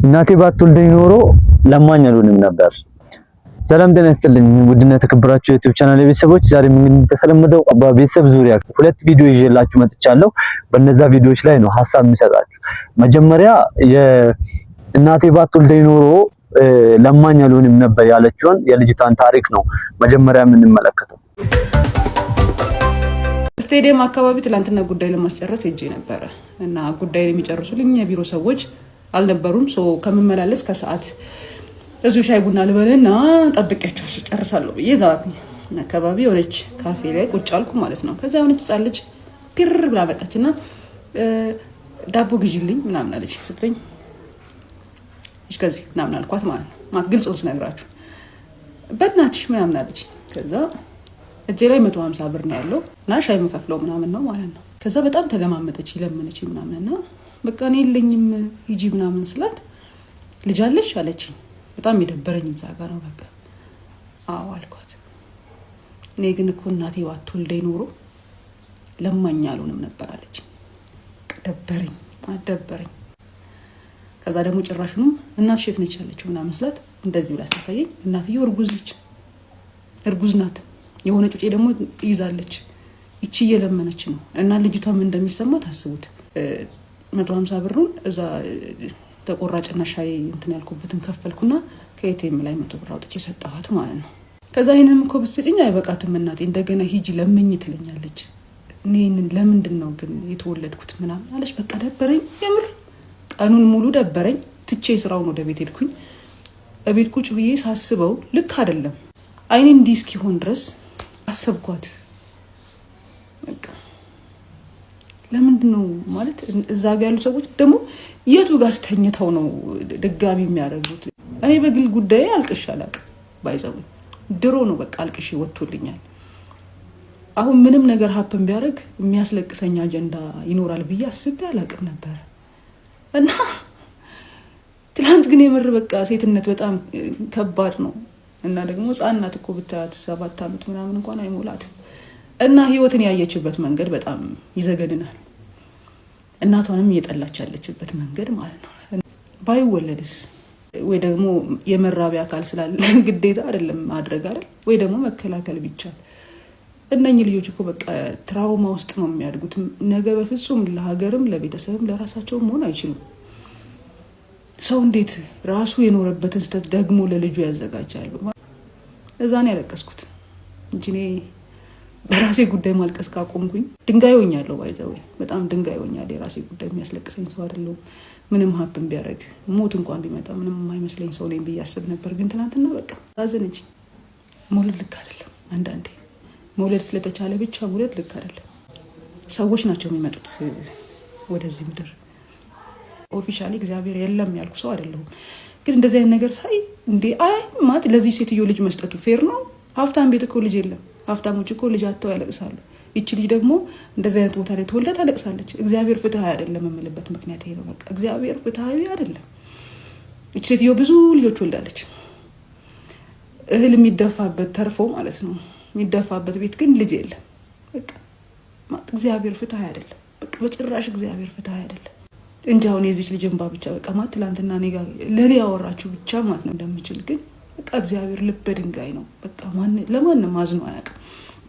እናቴ ባትወልደኝ ኖሮ ለማኝ አልሆንም ነበር። ሰላም ጤና ይስጥልኝ ውድና የተከበራችሁ የዩቲዩብ ቻናል ቤተሰቦች፣ ዛሬ ምን እንደተለመደው በቤተሰብ ዙሪያ ሁለት ቪዲዮ ይዤላችሁ መጥቻለሁ። በእነዛ ቪዲዮዎች ላይ ነው ሐሳብ የምሰጣችሁ። መጀመሪያ የእናቴ ባትወልደኝ ኖሮ ለማኝ አልሆንም ነበር ያለችውን የልጅቷን ታሪክ ነው መጀመሪያ የምንመለከተው። ስቴዲየም አካባቢ ትላንትና ጉዳይ ለማስጨረስ ሄጄ ነበረ እና ጉዳይ የሚጨርሱልኝ የቢሮ ሰዎች አልነበሩም። ከመመላለስ ከሰዓት እዚሁ ሻይ ቡና ልበልና ጠብቄያቸው ሲጨርሳለሁ ብዬ ዛት አካባቢ የሆነች ካፌ ላይ ቁጭ አልኩ ማለት ነው። ከዛ የሆነች ህጻን ልጅ ፒር ብላ መጣችና ዳቦ ግዢልኝ ምናምን አለች። ስትለኝ እስከዚህ ምናምን አልኳት ማለት ነው። ማለት ግልጽ ስነግራችሁ በእናትሽ ምናምን አለች። ከዛ እጄ ላይ 150 ብር ነው ያለው እና ሻይ መከፍለው ምናምን ነው ማለት ነው። ከዛ በጣም ተገማመጠች፣ ለመነች ምናምንና በቃ እኔ የለኝም ሂጂ ምናምን ስላት ልጅ አለሽ አለችኝ። በጣም የደበረኝ እዛ ጋር ነው። በቃ አዎ አልኳት። እኔ ግን እኮ እናቴ ባትወልደኝ ኖሮ ለማኝ አልሆንም ነበር አለችኝ። ደበረኝ። ከዛ ደግሞ ጭራሹንም እናትሽ የት ነች ያለችው ምናምን ስላት እንደዚህ ብላ ስታሳየኝ እናትየው እርጉዝ ናት። የሆነ ጩጬ ደግሞ ይዛለች። እቺ እየለመነች ነው እና ልጅቷም እንደሚሰማ ታስቡት። 150 ብሩን እዛ ተቆራጭና ሻይ እንትን ያልኩበትን ከፈልኩና ከኤቲኤም ላይ 100 ብር አውጥቼ ሰጣኋት ማለት ነው። ከዛ ይሄንን እኮ ብትሰጪኝ አይበቃትም እናቴ እንደገና ሂጂ ለምኝ ትለኛለች። እኔን ለምንድን ነው ግን የተወለድኩት ምናምን አለች። በቃ ደበረኝ፣ የምር ቀኑን ሙሉ ደበረኝ። ትቼ ስራውን ወደ ቤት ሄድኩኝ። እቤት ቁጭ ብዬ ሳስበው ልክ አይደለም አይኔ እንዲህ እስኪሆን ድረስ አሰብኳት። በቃ ለምንድን ነው ማለት እዛ ጋር ያሉ ሰዎች ደግሞ የቱ ጋር ተኝተው ነው ድጋሚ የሚያደርጉት? እኔ በግል ጉዳይ አልቅሽ አላውቅም። ባይዘው ድሮ ነው በቃ አልቅሽ ወጥቶልኛል። አሁን ምንም ነገር ሀፕን ቢያደርግ የሚያስለቅሰኝ አጀንዳ ይኖራል ብዬ አስቤ አላውቅም ነበር እና ትላንት ግን የምር በቃ ሴትነት በጣም ከባድ ነው እና ደግሞ ህጻናት እኮ ብታያት 7 ዓመት ምናምን እንኳን አይሞላትም እና ህይወትን ያየችበት መንገድ በጣም ይዘገድናል። እናቷንም እየጠላች ያለችበት መንገድ ማለት ነው። ባይወለድስ ወይ ደግሞ የመራቢያ አካል ስላለ ግዴታ አይደለም ማድረግ አይደል? ወይ ደግሞ መከላከል ቢቻል። እነኚህ ልጆች እኮ በቃ ትራውማ ውስጥ ነው የሚያድጉት። ነገ በፍጹም ለሀገርም ለቤተሰብም ለራሳቸውም መሆን አይችሉም። ሰው እንዴት ራሱ የኖረበትን ስህተት ደግሞ ለልጁ ያዘጋጃሉ? እዛ ነው ያለቀስኩት እንጂ እኔ በራሴ ጉዳይ ማልቀስ ካቆምኩኝ ድንጋይ ሆኛለሁ። ባይዘው በጣም ድንጋይ ሆኛለሁ። የራሴ ጉዳይ የሚያስለቅሰኝ ሰው አይደለሁም። ምንም ሀብን ቢያደርግ ሞት እንኳን ቢመጣ ምንም የማይመስለኝ ሰው ነኝ ብዬ አስብ ነበር። ግን ትናንትና በቃ አዘነች። መውለድ ልክ አይደለም። አንዳንዴ መውለድ ስለተቻለ ብቻ መውለድ ልክ አይደለም። ሰዎች ናቸው የሚመጡት ወደዚህ ምድር። ኦፊሻሊ እግዚአብሔር የለም ያልኩ ሰው አይደለሁም። ግን እንደዚህ አይነት ነገር ሳይ እንዴ ማለት ለዚህ ሴትዮ ልጅ መስጠቱ ፌር ነው? ሀብታም ቤት እኮ ልጅ የለም። ሀብታሞች እኮ ልጅ አጥተው ያለቅሳሉ። ይቺ ልጅ ደግሞ እንደዚህ አይነት ቦታ ላይ ተወልዳ ታለቅሳለች። እግዚአብሔር ፍትሃዊ አይደለም የምልበት ምክንያት ይሄ ነው። በቃ እግዚአብሔር ፍትሃዊ አይደለም። ይቺ ሴትዮ ብዙ ልጆች ወልዳለች። እህል የሚደፋበት ተርፎ ማለት ነው የሚደፋበት ቤት ግን ልጅ የለም። በቃ እግዚአብሔር ፍትሃዊ አይደለም። በቃ በጭራሽ እግዚአብሔር ፍትሃዊ አይደለም እንጂ አሁን የዚች ልጅ እንባ ብቻ በቃ ማለት ትላንትና እኔ ጋር ለኔ ያወራችሁ ብቻ ማለት ነው እንደምችል ግን በቃ እግዚአብሔር ልበ ድንጋይ ነው። በቃ ለማንም አዝኖ አያውቅም።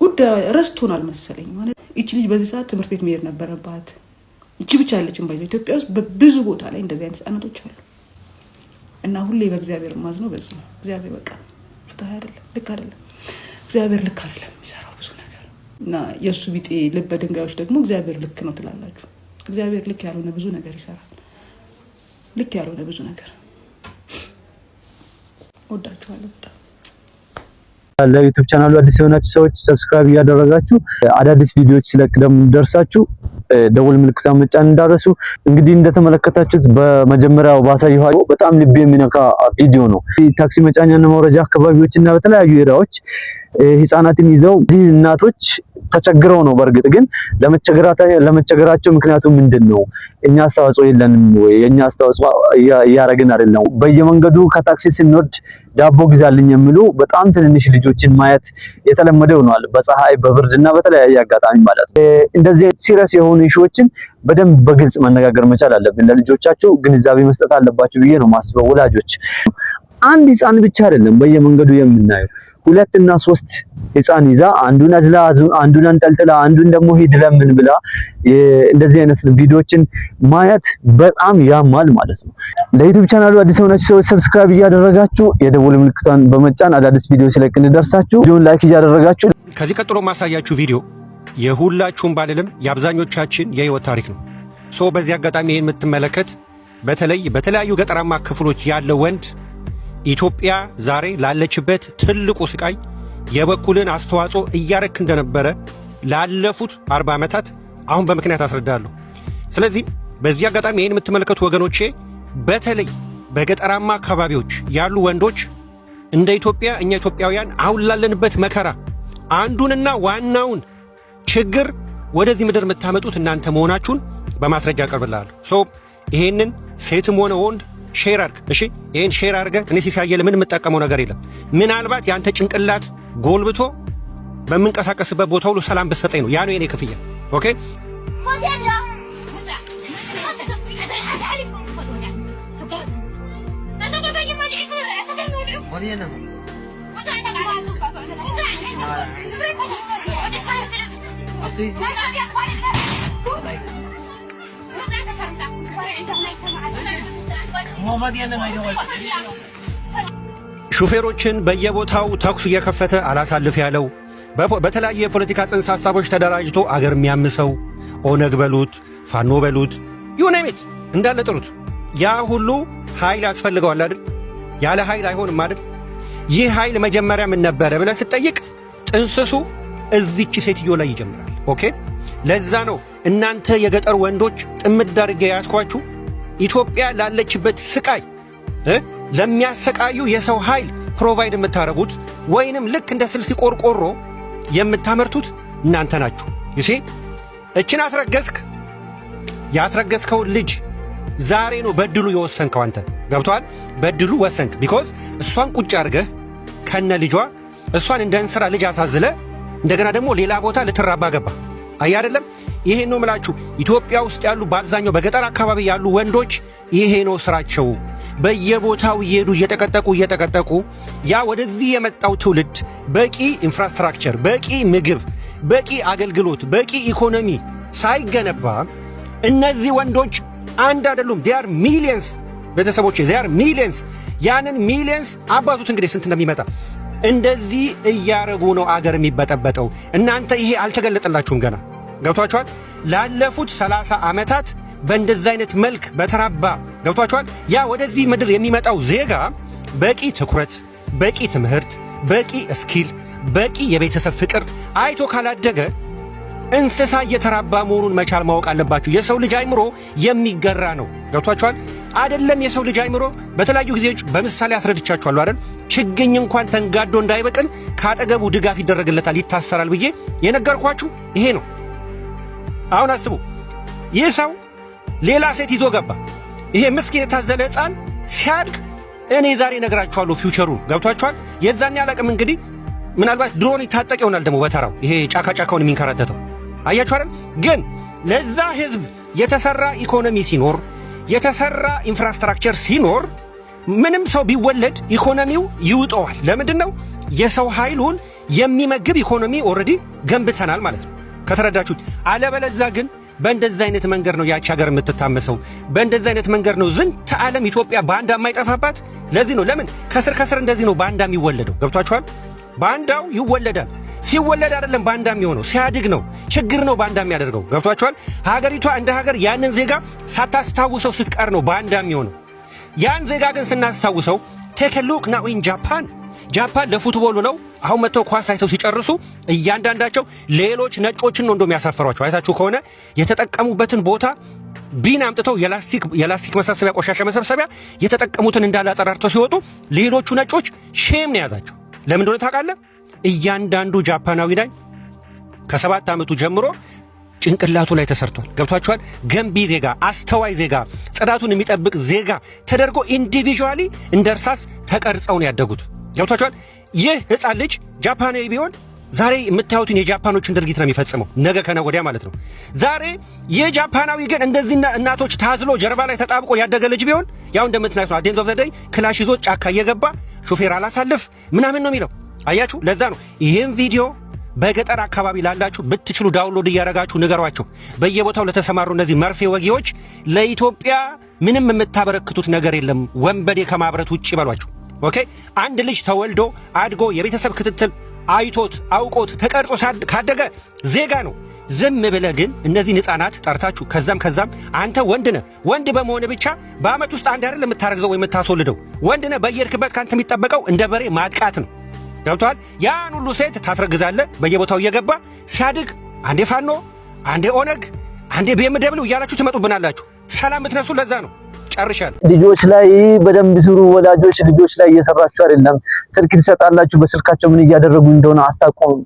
ጉዳዩ ረስቶናል መሰለኝ። ማለት ይቺ ልጅ በዚህ ሰዓት ትምህርት ቤት መሄድ ነበረባት። ይቺ ብቻ ያለችን ባይዘው ኢትዮጵያ ውስጥ በብዙ ቦታ ላይ እንደዚህ አይነት ህጻናቶች አሉ እና ሁሌ በእግዚአብሔር ማዝነው በዚህ ነው። እግዚአብሔር በቃ ፍትሃዊ አይደለም፣ ልክ አይደለም። እግዚአብሔር ልክ አይደለም የሚሰራው ብዙ ነገር እና የእሱ ቢጤ ልበ ድንጋዮች ደግሞ እግዚአብሔር ልክ ነው ትላላችሁ። እግዚአብሔር ልክ ያልሆነ ብዙ ነገር ይሰራል። ልክ ያልሆነ ብዙ ነገር። ወዳችኋለሁ በጣም። ለዩቲዩብ ቻናሉ አዲስ የሆናችሁ ሰዎች ሰብስክራይብ እያደረጋችሁ አዳዲስ ቪዲዮዎች ስለቅ ደግሞ ደርሳችሁ ደውል ምልክቱን መጫን እንዳረሱ። እንግዲህ እንደተመለከታችሁት በመጀመሪያው ባሳየኋችሁ በጣም ልብ የሚነካ ቪዲዮ ነው። ታክሲ መጫኛና መውረጃ አካባቢዎችና በተለያዩ ኤሪያዎች ህፃናትን ይዘው እናቶች ተቸግረው ነው። በእርግጥ ግን ለመቸገራቸው ምክንያቱ ምንድነው? እኛ አስተዋጽኦ የለንም ወይ? የኛ አስተዋጽኦ እያረግን አይደለም። በየመንገዱ ከታክሲ ስንወርድ ዳቦ ግዛልኝ የሚሉ በጣም ትንንሽ ልጆችን ማየት የተለመደ ሆኗል። በፀሐይ በብርድና በተለያየ አጋጣሚ ማለት ነው። እንደዚህ ሲሪየስ የሆኑ ኢሹዎችን በደንብ በግልጽ መነጋገር መቻል አለብን። ለልጆቻቸው ግንዛቤ መስጠት አለባቸው ብዬ ነው ማስበው። ወላጆች አንድ ህፃን ብቻ አይደለም በየመንገዱ የምናየው 2 እና 3 ህፃን ይዛ አንዱን አዝላ አንዱን አንጠልጥላ አንዱን ደግሞ ሂድ ለምን ብላ እንደዚህ አይነት ቪዲዮዎችን ማየት በጣም ያማል ማለት ነው። ለዩቲዩብ ቻናሉ አዲስ ሆናችሁ ሰዎች ሰብስክራይብ እያደረጋችሁ የደወል ምልክቷን በመጫን አዳዲስ ቪዲዮ ሲለቅ እንዲደርሳችሁ ቪዲዮውን ላይክ እያደረጋችሁ ከዚህ ቀጥሎ ማሳያችሁ ቪዲዮ የሁላችሁም ባልልም የአብዛኞቻችን የህይወት ታሪክ ነው። በዚህ አጋጣሚ ይሄን የምትመለከት በተለይ በተለያዩ ገጠራማ ክፍሎች ያለው ወንድ ኢትዮጵያ ዛሬ ላለችበት ትልቁ ስቃይ የበኩልን አስተዋጽኦ እያረክ እንደነበረ ላለፉት 40 ዓመታት አሁን በምክንያት አስረዳለሁ። ስለዚህ በዚህ አጋጣሚ ይሄን የምትመለከቱ ወገኖቼ በተለይ በገጠራማ አካባቢዎች ያሉ ወንዶች እንደ ኢትዮጵያ እኛ ኢትዮጵያውያን አሁን ላለንበት መከራ አንዱንና ዋናውን ችግር ወደዚህ ምድር የምታመጡት እናንተ መሆናችሁን በማስረጃ አቀርብልሃለሁ። ይሄንን ሴትም ሆነ ወንድ ሼር አድርግ። እሺ ይሄን ሼር አድርገህ እኔ ሲሳየለ ምን የምጠቀመው ነገር የለም። ምናልባት ያንተ ጭንቅላት ጎልብቶ በምንቀሳቀስበት ቦታ ሁሉ ሰላም ብትሰጠኝ ነው። ያ ነው የኔ ክፍያ። ኦኬ ሹፌሮችን በየቦታው ተኩስ እየከፈተ አላሳልፍ ያለው በተለያዩ የፖለቲካ ጽንሰ ሐሳቦች ተደራጅቶ አገር የሚያምሰው ኦነግ በሉት ፋኖ በሉት ዩኔሚት እንዳለ ጥሩት። ያ ሁሉ ኃይል ያስፈልገዋል አይደል? ያለ ኃይል አይሆንም አይደል? ይህ ኃይል መጀመሪያ ምን ነበረ ብለህ ስትጠይቅ ጥንስሱ እዚች ሴትዮ ላይ ይጀምራል። ኦኬ ለዛ ነው እናንተ የገጠር ወንዶች ጥምድ አድርጌ ያስኳችሁ ኢትዮጵያ ላለችበት ስቃይ ለሚያሰቃዩ የሰው ኃይል ፕሮቫይድ የምታረጉት ወይንም ልክ እንደ ስልሲ ቆርቆሮ የምታመርቱት እናንተ ናችሁ። ይሲ እችን አስረገዝክ። ያስረገዝከውን ልጅ ዛሬ ነው በድሉ የወሰንከው አንተ። ገብቷል? በድሉ ወሰንክ። ቢኮዝ እሷን ቁጭ አድርገህ ከነ ልጇ እሷን እንደ እንስራ ልጅ አሳዝለ እንደገና ደግሞ ሌላ ቦታ ልትራባ ገባ። አይ አይደለም? ይሄ ነው ምላችሁ። ኢትዮጵያ ውስጥ ያሉ በአብዛኛው በገጠር አካባቢ ያሉ ወንዶች ይሄ ነው ስራቸው። በየቦታው እየሄዱ እየተቀጠቁ ያ ወደዚህ የመጣው ትውልድ በቂ ኢንፍራስትራክቸር፣ በቂ ምግብ፣ በቂ አገልግሎት፣ በቂ ኢኮኖሚ ሳይገነባ እነዚህ ወንዶች አንድ አይደሉም። they are millions ቤተሰቦች they are millions። ያንን ሚሊየንስ አባቱት እንግዲህ ስንት እንደሚመጣ እንደዚህ እያረጉ ነው አገር የሚበጠበጠው። እናንተ ይሄ አልተገለጠላችሁም ገና። ገብቷችኋል? ላለፉት 30 ዓመታት በእንደዚህ አይነት መልክ በተራባ ገብቷችኋል? ያ ወደዚህ ምድር የሚመጣው ዜጋ በቂ ትኩረት፣ በቂ ትምህርት፣ በቂ ስኪል፣ በቂ የቤተሰብ ፍቅር አይቶ ካላደገ እንስሳ እየተራባ መሆኑን መቻል ማወቅ አለባችሁ። የሰው ልጅ አይምሮ የሚገራ ነው። ገብቷችኋል? አይደለም የሰው ልጅ አይምሮ በተለያዩ ጊዜዎች በምሳሌ አስረድቻችኋለሁ አይደል? ችግኝ እንኳን ተንጋዶ እንዳይበቅል ካጠገቡ ድጋፍ ይደረግለታል፣ ይታሰራል ብዬ የነገርኳችሁ ይሄ ነው። አሁን አስቡ፣ ይህ ሰው ሌላ ሴት ይዞ ገባ። ይሄ ምስኪን የታዘለ ሕፃን ሲያድግ እኔ ዛሬ ነግራችኋለሁ ፊውቸሩን። ገብቷችኋል? የዛኔ አላቅም እንግዲህ ምናልባት ድሮን ይታጠቅ ይሆናል ደግሞ በተራው ይሄ ጫካውን የሚንከራተተው አያችሁ አይደል? ግን ለዛ ህዝብ የተሰራ ኢኮኖሚ ሲኖር፣ የተሰራ ኢንፍራስትራክቸር ሲኖር ምንም ሰው ቢወለድ ኢኮኖሚው ይውጠዋል። ለምንድን ነው? የሰው ኃይሉን የሚመግብ ኢኮኖሚ ኦልሬዲ ገንብተናል ማለት ነው ከተረዳችሁት። አለበለዛ ግን በእንደዚህ አይነት መንገድ ነው ያቺ ሀገር የምትታመሰው። በእንደዚህ አይነት መንገድ ነው ዝንተ ዓለም ኢትዮጵያ ባንዳ የማይጠፋባት። ለዚህ ነው ለምን ከስር እንደዚህ ነው ባንዳ የሚወለደው። ገብቷችኋል? ባንዳው ይወለዳል። ሲወለድ አይደለም ባንዳ የሚሆነው፣ ሲያድግ ነው። ችግር ነው ባንዳ የሚያደርገው። ገብቷችኋል? ሀገሪቷ እንደ ሀገር ያንን ዜጋ ሳታስታውሰው ስትቀር ነው ባንዳ የሚሆነው። ያን ዜጋ ግን ስናስታውሰው ቴክ ሉክ ናው ኢን ጃፓን ለፉትቦል ብለው አሁን መጥተው ኳስ አይተው ሲጨርሱ እያንዳንዳቸው ሌሎች ነጮችን ነው እንደሚያሳፈሯቸው። አይታችሁ ከሆነ የተጠቀሙበትን ቦታ ቢን አምጥተው የላስቲክ መሰብሰቢያ፣ ቆሻሻ መሰብሰቢያ የተጠቀሙትን እንዳለ አጸራርተው ሲወጡ ሌሎቹ ነጮች ሼም ነው ያዛቸው። ለምን እንደሆነ ታውቃለህ? እያንዳንዱ ጃፓናዊ ላይ ከ7 ዓመቱ ጀምሮ ጭንቅላቱ ላይ ተሰርቷል። ገብቷችኋል? ገንቢ ዜጋ፣ አስተዋይ ዜጋ፣ ጽዳቱን የሚጠብቅ ዜጋ ተደርጎ ኢንዲቪዥዋሊ እንደ እርሳስ ተቀርጸው ነው ያደጉት። ገብቷችኋል? ይህ ሕፃን ልጅ ጃፓናዊ ቢሆን ዛሬ የምታዩትን የጃፓኖችን ድርጊት ነው የሚፈጽመው፣ ነገ ከነገ ወዲያ ማለት ነው። ዛሬ ይህ ጃፓናዊ ግን እንደዚህ እናቶች ታዝሎ ጀርባ ላይ ተጣብቆ ያደገ ልጅ ቢሆን ያው እንደምትናዩት ነው። አዴንት ኦፍ ዘ ዴይ ክላሽ ይዞ ጫካ እየገባ ሾፌር አላሳልፍ ምናምን ነው የሚለው። አያችሁ? ለዛ ነው ይህም ቪዲዮ በገጠር አካባቢ ላላችሁ ብትችሉ ዳውንሎድ እያደረጋችሁ ንገሯቸው። በየቦታው ለተሰማሩ እነዚህ መርፌ ወጊዎች ለኢትዮጵያ ምንም የምታበረክቱት ነገር የለም ወንበዴ ከማብረት ውጭ በሏቸው። ኦኬ? አንድ ልጅ ተወልዶ አድጎ የቤተሰብ ክትትል አይቶት አውቆት ተቀርጾ ካደገ ዜጋ ነው። ዝም ብለህ ግን እነዚህን ሕፃናት ጠርታችሁ ከዛም አንተ ወንድ ነህ፣ ወንድ በመሆን ብቻ በአመት ውስጥ አንድ አይደል የምታረግዘው ወይ የምታስወልደው፣ ወንድ ነህ። በየርክበት ካንተ የሚጠበቀው እንደ በሬ ማጥቃት ነው። ገብቶሃል? ያን ሁሉ ሴት ታስረግዛለህ በየቦታው እየገባ ሲያድግ አንዴ ፋኖ፣ አንዴ ኦነግ፣ አንዴ BMW እያላችሁ ትመጡብናላችሁ። ሰላም ምትነሱ ለዛ ነው። ጨርሻለሁ። ልጆች ላይ በደንብ ስሩ። ወላጆች ልጆች ላይ እየሰራችሁ አይደለም። ስልክ ትሰጣላችሁ፣ በስልካቸው ምን እያደረጉ እንደሆነ አታውቁም።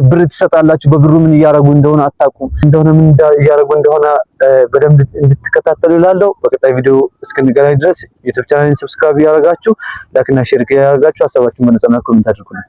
ብር ትሰጣላችሁ፣ በብሩ ምን እያደረጉ እንደሆነ አታውቁም። ምን እያደረጉ እንደሆነ በደንብ እንድትከታተሉ እላለሁ። በቀጣይ ቪዲዮ እስክንገናኝ ድረስ ዩቲዩብ ቻናሌን ሰብስክራይብ ያደርጋችሁ፣ ላይክ እና ሼር ያደርጋችሁ፣ ሀሳባችሁን በነጻነት ኮሜንት አድርጉልኝ።